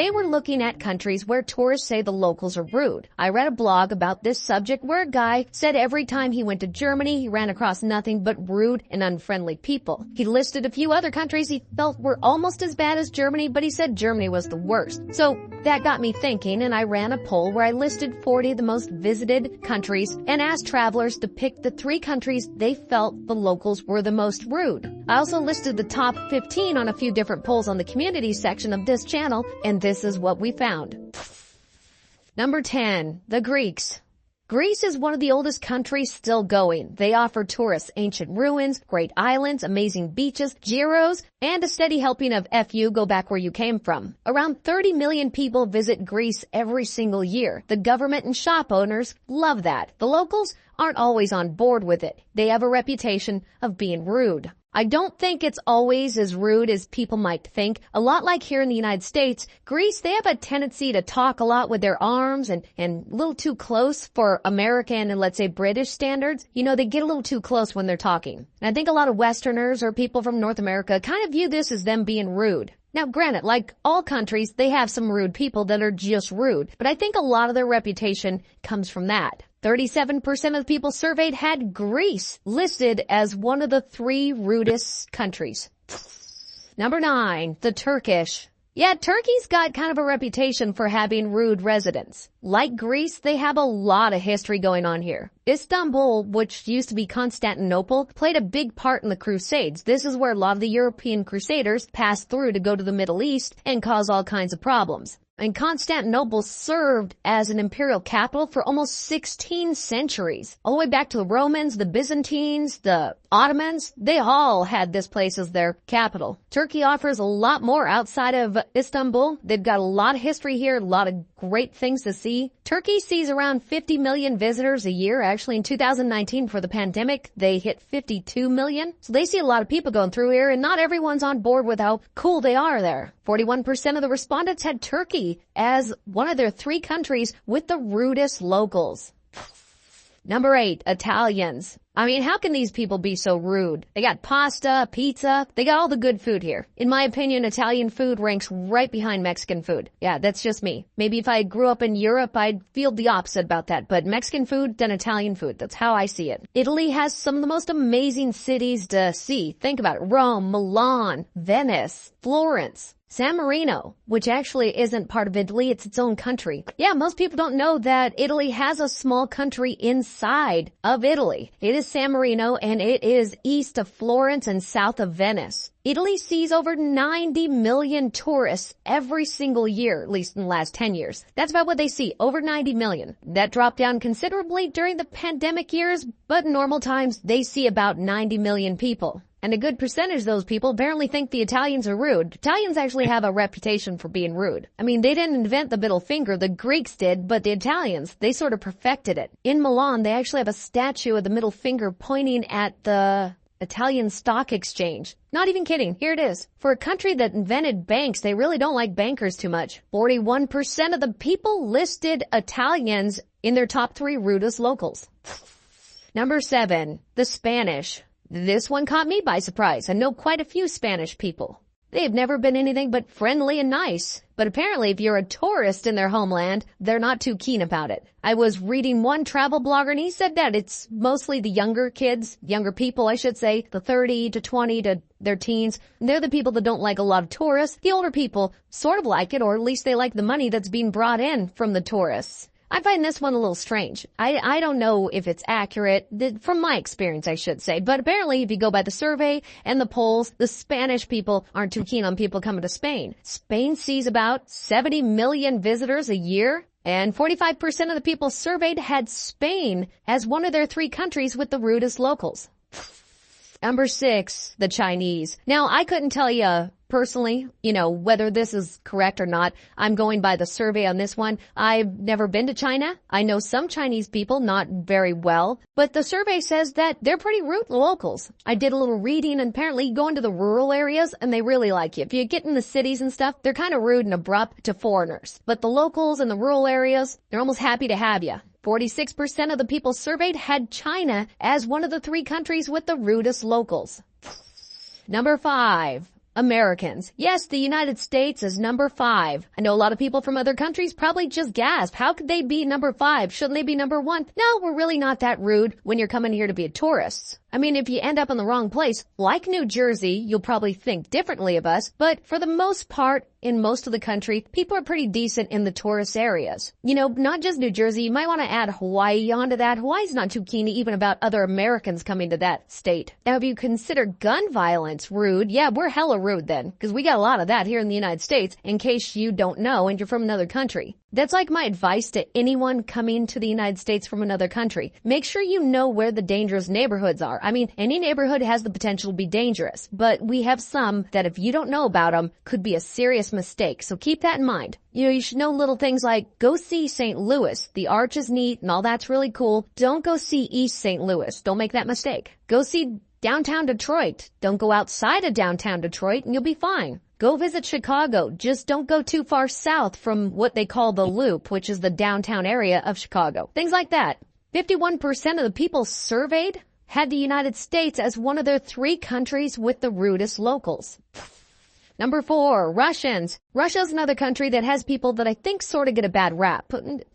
They were looking at countries where tourists say the locals are rude. I read a blog about this subject where a guy said every time he went to Germany, he ran across nothing but rude and unfriendly people. He listed a few other countries he felt were almost as bad as Germany, but he said Germany was the worst. So that got me thinking, and I ran a poll where I listed 40 of the most visited countries and asked travelers to pick the 3 countries they felt the locals were the most rude. I also listed the top 15 on a few different polls on the community section of this channel, and this is what we found. Number 10, the Greeks. Greece is one of the oldest countries still going. They offer tourists ancient ruins, great islands, amazing beaches, gyros, and a steady helping of FU go back where you came from. Around 30 million people visit Greece every single year. The government and shop owners love that. The locals aren't always on board with it. They have a reputation of being rude. I don't think it's always as rude as people might think. A lot like here in the United States, Greece, they have a tendency to talk a lot with their arms and a little too close for American and let's say British standards. You know, they get a little too close when they're talking. And I think a lot of Westerners or people from North America kind of view this as them being rude. Now, granted, like all countries, they have some rude people that are just rude, but I think a lot of their reputation comes from that. 37% of the people surveyed had Greece listed as one of the 3 rudest countries. Number 9, the Turkish. Yeah, Turkey's got kind of a reputation for having rude residents. Like Greece, they have a lot of history going on here. Istanbul, which used to be Constantinople, played a big part in the Crusades. This is where a lot of the European crusaders passed through to go to the Middle East and cause all kinds of problems. And Constantinople served as an imperial capital for almost 16 centuries. All the way back to the Romans, the Byzantines, the Ottomans, they all had this place as their capital. Turkey offers a lot more outside of Istanbul. They've got a lot of history here, a lot of great things to see. Turkey sees around 50 million visitors a year. Actually, in 2019, for the pandemic, they hit 52 million. So they see a lot of people going through here, and not everyone's on board with how cool they are there. 41% of the respondents had Turkey as one of their 3 countries with the rudest locals. Number 8, Italians. I mean, how can these people be so rude? They got pasta, pizza, they got all the good food here. In my opinion, Italian food ranks right behind Mexican food. Yeah, that's just me. Maybe if I grew up in Europe, I'd feel the opposite about that. But Mexican food, then Italian food. That's how I see it. Italy has some of the most amazing cities to see. Think about it. Rome, Milan, Venice, Florence. San Marino, which actually isn't part of Italy, it's its own country. Yeah, most people don't know that Italy has a small country inside of Italy. It is San Marino, and it is east of Florence and south of Venice. Italy sees over 90 million tourists every single year, at least in the last 10 years. That's about what they see, over 90 million. That dropped down considerably during the pandemic years, but in normal times, they see about 90 million people. And a good percentage of those people apparently think the Italians are rude. Italians actually have a reputation for being rude. I mean, they didn't invent the middle finger, the Greeks did, but the Italians, they sort of perfected it. In Milan, they actually have a statue of the middle finger pointing at the Italian Stock Exchange. Not even kidding. Here it is. For a country that invented banks, they really don't like bankers too much. 41% of the people listed Italians in their top 3 rudest locals. Number 7, the Spanish. This one caught me by surprise. I know quite a few Spanish people. They have never been anything but friendly and nice. But apparently if you're a tourist in their homeland, they're not too keen about it. I was reading one travel blogger and he said that it's mostly the younger kids, younger people I should say, the 30 to 20 to their teens. They're the people that don't like a lot of tourists. The older people sort of like it, or at least they like the money that's being brought in from the tourists. I find this one a little strange. I don't know if it's accurate, from my experience I should say, but apparently if you go by the survey and the polls, the Spanish people aren't too keen on people coming to Spain. Spain sees about 70 million visitors a year, and 45% of the people surveyed had Spain as one of their 3 countries with the rudest locals. Number 6, the Chinese. Now, I couldn't tell you personally, whether this is correct or not. I'm going by the survey on this one. I've never been to China. I know some Chinese people, not very well, but the survey says that they're pretty rude locals. I did a little reading, and apparently you go into the rural areas and they really like you. If you get in the cities and stuff, they're kind of rude and abrupt to foreigners. But the locals in the rural areas, they're almost happy to have you. 46% of the people surveyed had China as one of the 3 countries with the rudest locals. Number 5, Americans. Yes, the United States is number 5. I know a lot of people from other countries probably just gasp. How could they be number 5? Shouldn't they be number 1? No, we're really not that rude when you're coming here to be a tourist. I mean, if you end up in the wrong place, like New Jersey, you'll probably think differently of us, but for the most part, in most of the country, people are pretty decent in the tourist areas. You know, not just New Jersey, you might want to add Hawaii onto that. Hawaii's not too keen even about other Americans coming to that state. Now, if you consider gun violence rude, yeah, we're hella rude then, because we got a lot of that here in the United States, in case you don't know and you're from another country. That's like my advice to anyone coming to the United States from another country. Make sure you know where the dangerous neighborhoods are. I mean, any neighborhood has the potential to be dangerous, but we have some that if you don't know about them could be a serious mistake. So keep that in mind. You know, you should know little things like go see St. Louis. The arch is neat and all that's really cool. Don't go see East St. Louis. Don't make that mistake. Go see downtown Detroit. Don't go outside of downtown Detroit and you'll be fine. Go visit Chicago. Just don't go too far south from what they call the Loop, which is the downtown area of Chicago. Things like that. 51% of the people surveyed had the United States as one of their 3 countries with the rudest locals. Number 4, Russians. Russia's another country that has people that I think sort of get a bad rap.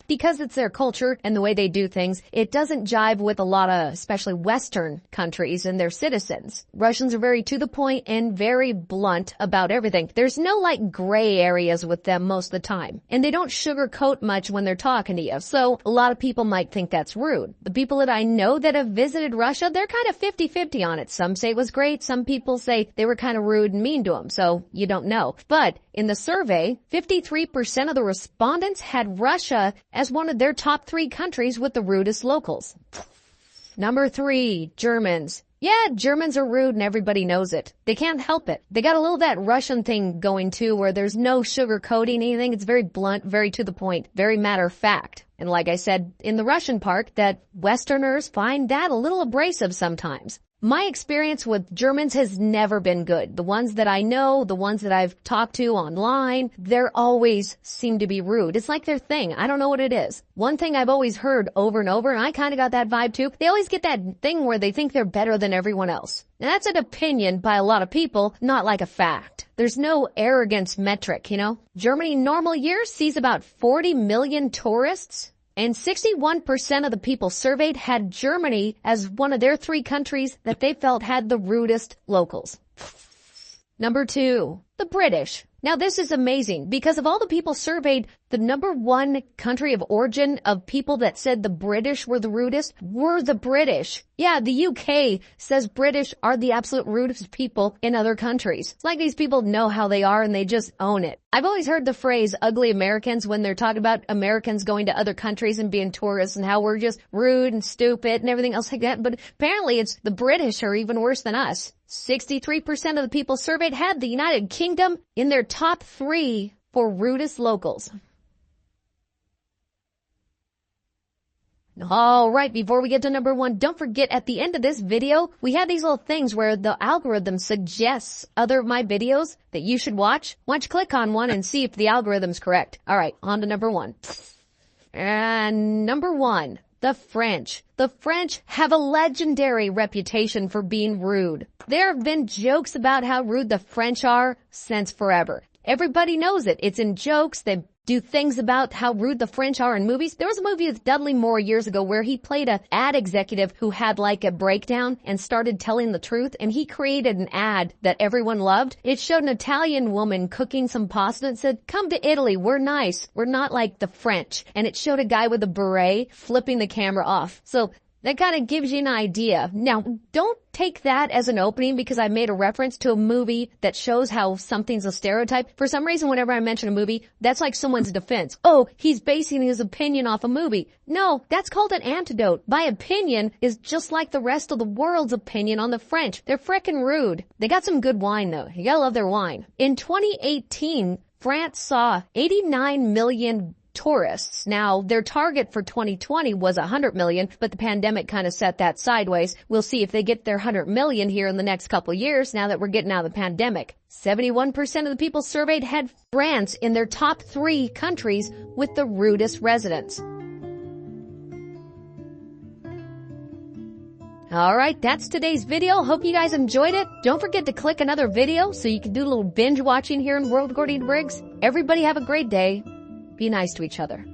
Because it's their culture and the way they do things, it doesn't jive with a lot of, especially Western countries and their citizens. Russians are very to the point and very blunt about everything. There's no like gray areas with them most of the time. And they don't sugarcoat much when they're talking to you. So a lot of people might think that's rude. The people that I know that have visited Russia, they're kind of 50-50 on it. Some say it was great. Some people say they were kind of rude and mean to them. So you don't know. But in the survey, 53% of the respondents had Russia as one of their top 3 countries with the rudest locals. Number 3, Germans. Yeah, Germans are rude and everybody knows it. They can't help it. They got a little that Russian thing going too where there's no sugarcoating anything. It's very blunt, very to the point, very matter of fact. And like I said in the Russian part, that Westerners find that a little abrasive sometimes. My experience with Germans has never been good. The ones that I know, the ones that I've talked to online, they're always seem to be rude. It's like their thing. I don't know what it is. One thing I've always heard over and over, and I kind of got that vibe too, they always get that thing where they think they're better than everyone else. Now that's an opinion by a lot of people, not like a fact. There's no arrogance metric, you know. Germany normal year sees about 40 million tourists. And 61% of the people surveyed had Germany as one of their 3 countries that they felt had the rudest locals. Number 2, the British. Now this is amazing because of all the people surveyed, the number 1 country of origin of people that said the British were the rudest were the British. Yeah, the UK says British are the absolute rudest people in other countries. It's like these people know how they are and they just own it. I've always heard the phrase ugly Americans when they're talking about Americans going to other countries and being tourists and how we're just rude and stupid and everything else like that. But apparently it's the British are even worse than us. 63% of the people surveyed had the United Kingdom in their top 3 for rudest locals. All right, before we get to number 1, don't forget at the end of this video, we have these little things where the algorithm suggests other of my videos that you should watch. Why don't you click on one and see if the algorithm's correct. All right, on to number 1. And number 1. The French. The French have a legendary reputation for being rude. There have been jokes about how rude the French are since forever. Everybody knows it. It's in jokes. They do things about how rude the French are in movies. There was a movie with Dudley Moore years ago where he played an ad executive who had like a breakdown and started telling the truth, and he created an ad that everyone loved. It showed an Italian woman cooking some pasta and said, "Come to Italy, we're nice. We're not like the French." And it showed a guy with a beret flipping the camera off. So that kind of gives you an idea. Now, don't take that as an opening because I made a reference to a movie that shows how something's a stereotype. For some reason, whenever I mention a movie, that's like someone's defense. Oh, he's basing his opinion off a movie. No, that's called an antidote. My opinion is just like the rest of the world's opinion on the French. They're frickin' rude. They got some good wine though. You gotta love their wine. In 2018, France saw 89 million tourists. Now, their target for 2020 was 100 million, but the pandemic kind of set that sideways. We'll see if they get their 100 million here in the next couple of years now that we're getting out of the pandemic. 71% of the people surveyed had France in their top 3 countries with the rudest residents. Alright, that's today's video. Hope you guys enjoyed it. Don't forget to click another video so you can do a little binge watching here in World According to Briggs. Everybody have a great day. Be nice to each other.